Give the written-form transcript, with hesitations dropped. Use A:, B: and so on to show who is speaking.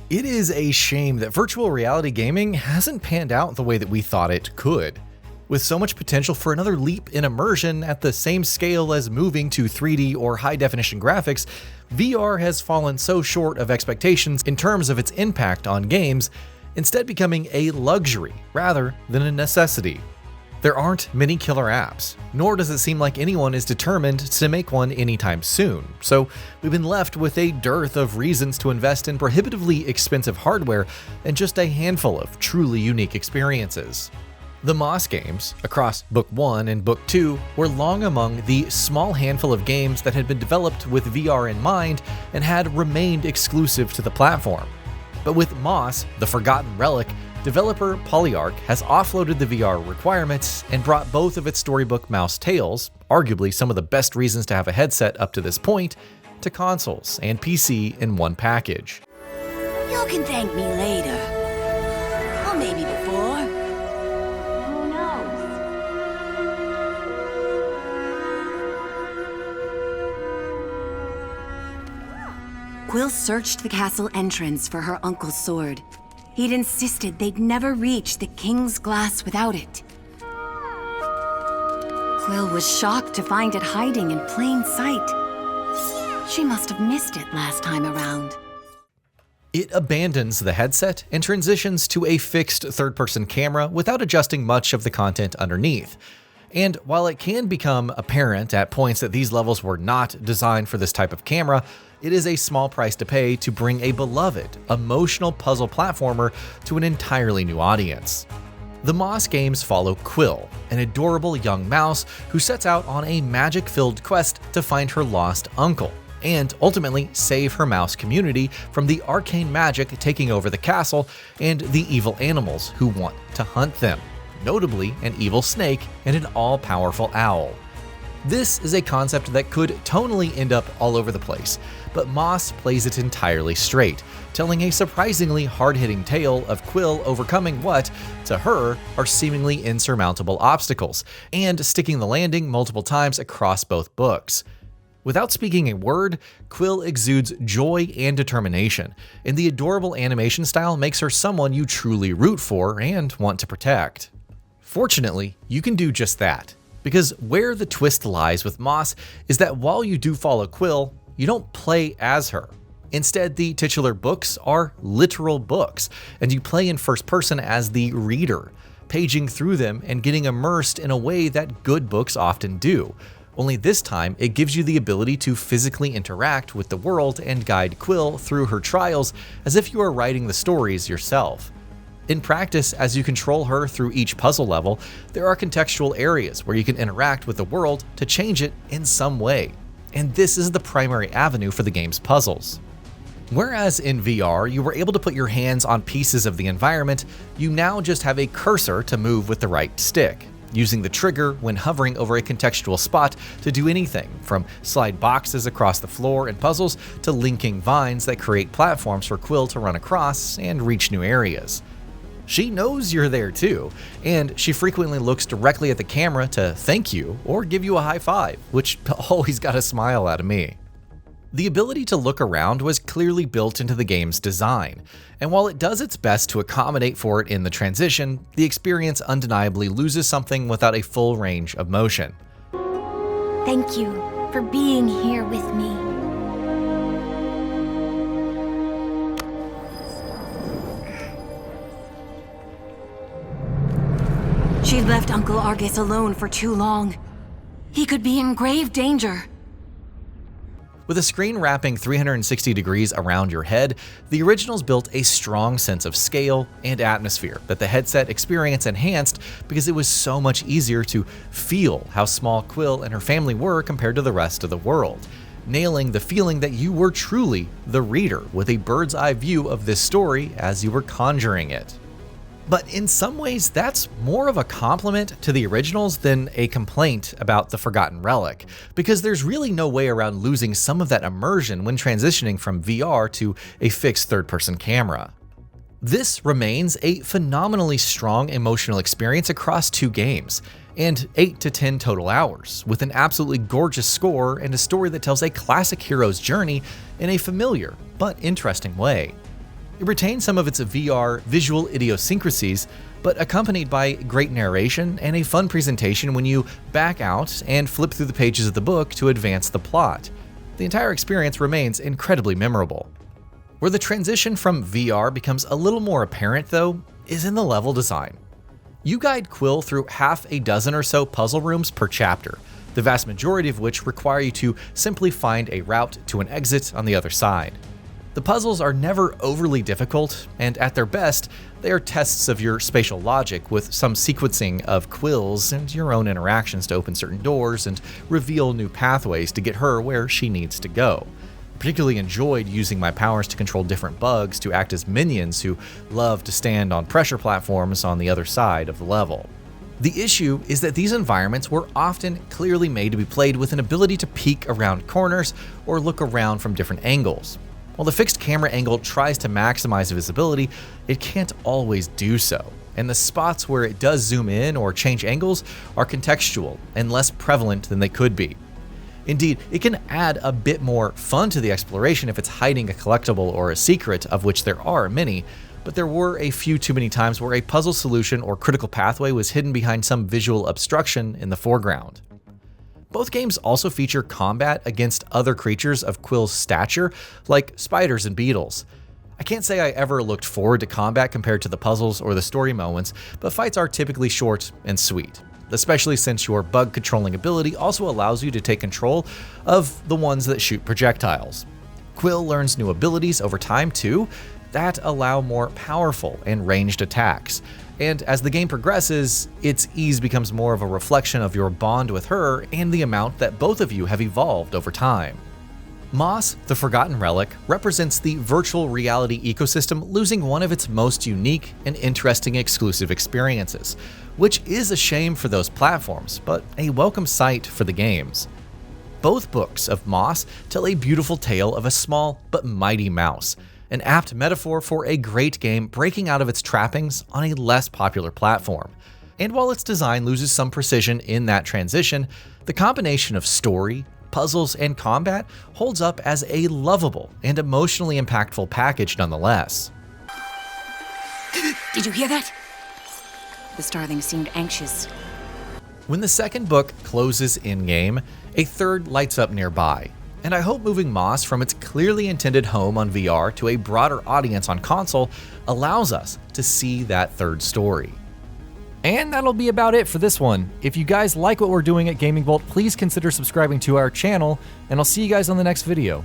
A: It is a shame that virtual reality gaming hasn't panned out the way that we thought it could. With so much potential for another leap in immersion at the same scale as moving to 3D or high-definition graphics, VR has fallen so short of expectations in terms of its impact on games, instead becoming a luxury rather than a necessity. There aren't many killer apps, nor does it seem like anyone is determined to make one anytime soon, so we've been left with a dearth of reasons to invest in prohibitively expensive hardware and just a handful of truly unique experiences. The Moss games, across Book 1 and Book 2, were long among the small handful of games that had been developed with VR in mind and had remained exclusive to the platform. But with Moss, the Forgotten Relic, developer Polyarch has offloaded the VR requirements and brought both of its storybook mouse tales, arguably some of the best reasons to have a headset up to this point, to consoles and PC in one package.
B: You can thank me later. Or maybe before. Who knows? Quill searched the castle entrance for her uncle's sword. He'd insisted they'd never reach the king's glass without it. Quill was shocked to find it hiding in plain sight. She must have missed it last time around.
A: It abandons the headset and transitions to a fixed third-person camera without adjusting much of the content underneath. And while it can become apparent at points that these levels were not designed for this type of camera, it is a small price to pay to bring a beloved, emotional puzzle platformer to an entirely new audience. The Moss games follow Quill, an adorable young mouse who sets out on a magic-filled quest to find her lost uncle, and ultimately save her mouse community from the arcane magic taking over the castle and the evil animals who want to hunt them, notably an evil snake and an all-powerful owl. This is a concept that could tonally end up all over the place, but Moss plays it entirely straight, telling a surprisingly hard-hitting tale of Quill overcoming what, to her, are seemingly insurmountable obstacles, and sticking the landing multiple times across both books. Without speaking a word, Quill exudes joy and determination, and the adorable animation style makes her someone you truly root for and want to protect. Fortunately, you can do just that. Because where the twist lies with Moss is that while you do follow Quill, you don't play as her. Instead, the titular books are literal books, and you play in first person as the reader, paging through them and getting immersed in a way that good books often do. Only this time, it gives you the ability to physically interact with the world and guide Quill through her trials as if you are writing the stories yourself. In practice, as you control her through each puzzle level, there are contextual areas where you can interact with the world to change it in some way, and this is the primary avenue for the game's puzzles. Whereas in VR, you were able to put your hands on pieces of the environment, you now just have a cursor to move with the right stick, using the trigger when hovering over a contextual spot to do anything from slide boxes across the floor in puzzles to linking vines that create platforms for Quill to run across and reach new areas. She knows you're there too, and she frequently looks directly at the camera to thank you or give you a high five, which always got a smile out of me. The ability to look around was clearly built into the game's design, and while it does its best to accommodate for it in the transition, the experience undeniably loses something without a full range of motion.
B: Thank you for being here with me. She'd left Uncle Argus alone for too long. He could be in grave danger.
A: With a screen wrapping 360 degrees around your head, the originals built a strong sense of scale and atmosphere that the headset experience enhanced because it was so much easier to feel how small Quill and her family were compared to the rest of the world, nailing the feeling that you were truly the reader with a bird's eye view of this story as you were conjuring it. But in some ways, that's more of a compliment to the originals than a complaint about the Forgotten Relic, because there's really no way around losing some of that immersion when transitioning from VR to a fixed third-person camera. This remains a phenomenally strong emotional experience across 2 games, and 8 to 10 total hours, with an absolutely gorgeous score and a story that tells a classic hero's journey in a familiar but interesting way. It retains some of its VR visual idiosyncrasies, but accompanied by great narration and a fun presentation when you back out and flip through the pages of the book to advance the plot. The entire experience remains incredibly memorable. Where the transition from VR becomes a little more apparent, though, is in the level design. You guide Quill through half a dozen or so puzzle rooms per chapter, the vast majority of which require you to simply find a route to an exit on the other side. The puzzles are never overly difficult, and at their best, they are tests of your spatial logic with some sequencing of Quill's and your own interactions to open certain doors and reveal new pathways to get her where she needs to go. I particularly enjoyed using my powers to control different bugs to act as minions who love to stand on pressure platforms on the other side of the level. The issue is that these environments were often clearly made to be played with an ability to peek around corners or look around from different angles. While the fixed camera angle tries to maximize visibility, it can't always do so, and the spots where it does zoom in or change angles are contextual and less prevalent than they could be. Indeed, it can add a bit more fun to the exploration if it's hiding a collectible or a secret, of which there are many, but there were a few too many times where a puzzle solution or critical pathway was hidden behind some visual obstruction in the foreground. Both games also feature combat against other creatures of Quill's stature, like spiders and beetles. I can't say I ever looked forward to combat compared to the puzzles or the story moments, but fights are typically short and sweet, especially since your bug controlling ability also allows you to take control of the ones that shoot projectiles. Quill learns new abilities over time too, that allow more powerful and ranged attacks. And as the game progresses, its ease becomes more of a reflection of your bond with her and the amount that both of you have evolved over time. Moss, the Forgotten Relic, represents the virtual reality ecosystem losing one of its most unique and interesting exclusive experiences, which is a shame for those platforms, but a welcome sight for the games. Both books of Moss tell a beautiful tale of a small but mighty mouse, an apt metaphor for a great game breaking out of its trappings on a less popular platform. And while its design loses some precision in that transition, the combination of story, puzzles, and combat holds up as a lovable and emotionally impactful package nonetheless.
B: Did you hear that? The starling seemed anxious.
A: When the second book closes in-game, a third lights up nearby. And I hope moving Moss from its clearly intended home on VR to a broader audience on console allows us to see that third story.
C: And that'll be about it for this one. If you guys like what we're doing at GamingBolt, please consider subscribing to our channel, and I'll see you guys on the next video.